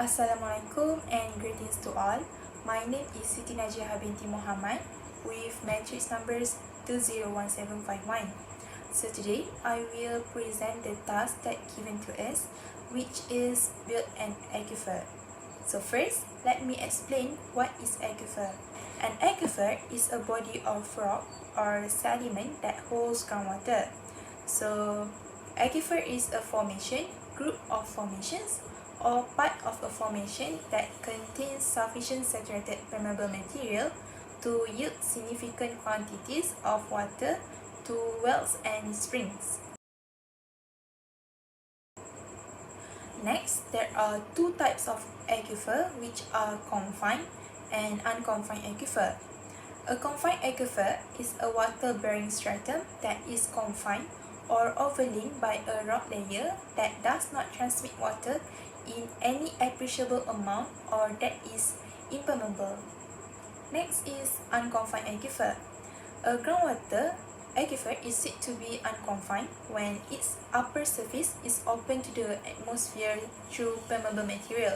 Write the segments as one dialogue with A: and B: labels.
A: Assalamualaikum and greetings to all. My name is Siti Najiah binti Muhammad with matrix numbers 201751. So today I will present the task that given to us, which is build an aquifer. So first, let me explain what is aquifer. An aquifer is a body of rock or sediment that holds groundwater. So aquifer is a formation, group of formations, or part of a formation that contains sufficient saturated permeable material to yield significant quantities of water to wells and springs. Next, there are two types of aquifer, which are confined and unconfined aquifer. A confined aquifer is a water-bearing stratum that is confined or overlain by a rock layer that does not transmit water in any appreciable amount or that is impermeable. Next is unconfined aquifer. A groundwater aquifer is said to be unconfined when its upper surface is open to the atmosphere through permeable material.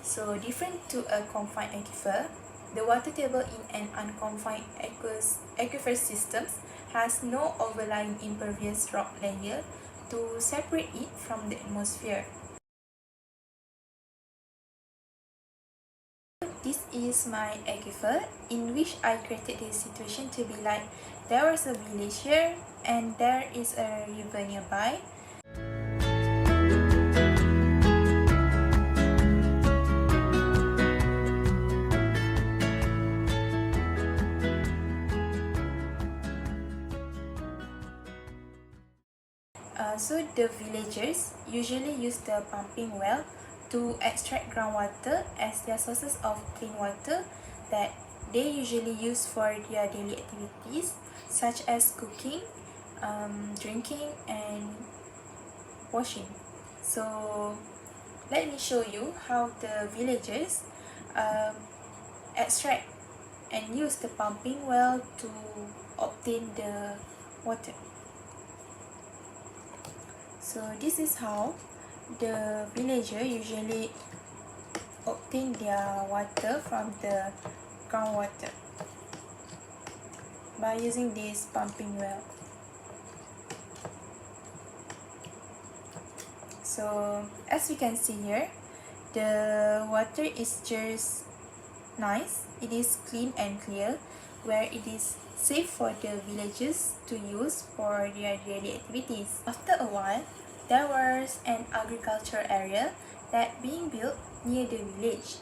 A: So different to a confined aquifer, the water table in an unconfined aquifer system has no overlying impervious rock layer to separate it from the atmosphere. This is my aquifer, in which I created this situation to be like there was a village here and there is a river nearby. So the villagers usually use the pumping well to extract groundwater as their sources of clean water that they usually use for their daily activities such as cooking, drinking and washing. So let me show you how the villagers extract and use the pumping well to obtain the water. So this is how the villager usually obtain their water from the groundwater by using this pumping well. So as we can see here, the water is just nice. It is clean and clear, where it is safe for the villagers to use for their daily activities. After a while, there was an agricultural area that being built near the village.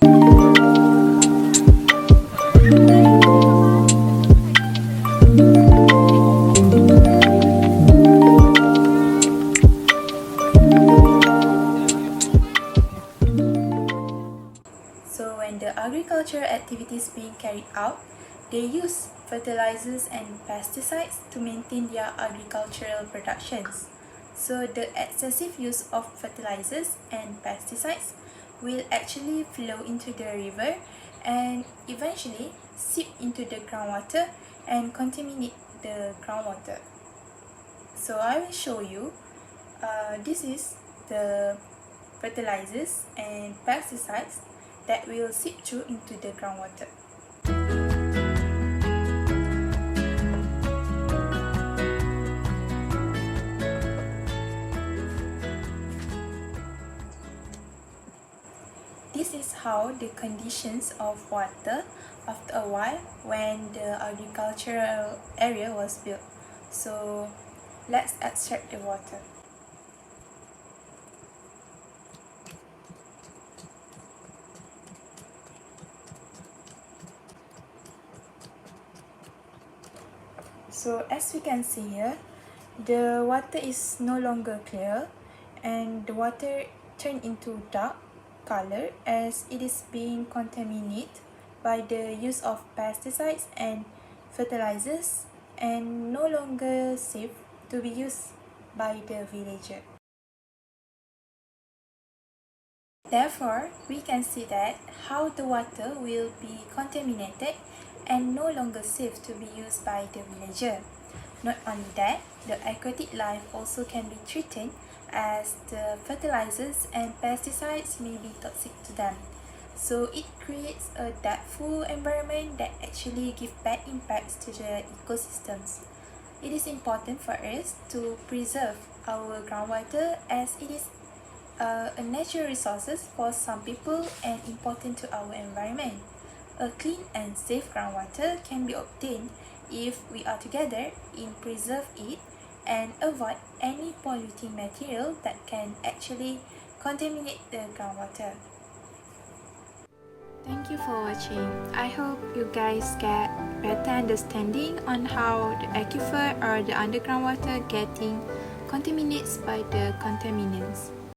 A: So when the agricultural activities being carried out, they use fertilizers and pesticides to maintain their agricultural productions. So the excessive use of fertilizers and pesticides will actually flow into the river and eventually seep into the groundwater and contaminate the groundwater. So I will show you, this is the fertilizers and pesticides that will seep through into the groundwater. This is how the conditions of water after a while when the agricultural area was built. So let's extract the water. So as we can see here, the water is no longer clear and the water turned into dark color as it is being contaminated by the use of pesticides and fertilizers and no longer safe to be used by the villager. Therefore, we can see that how the water will be contaminated and no longer safe to be used by the villager. Not only that, the aquatic life also can be threatened as the fertilizers and pesticides may be toxic to them. So it creates a deadful environment that actually give bad impacts to the ecosystems. It is important for us to preserve our groundwater as it is a natural resources for some people and important to our environment. A clean and safe groundwater can be obtained if we are together in preserve it and avoid any polluting material that can actually contaminate the groundwater. Thank you for watching. I hope you guys get better understanding on how the aquifer or the underground water getting contaminated by the contaminants.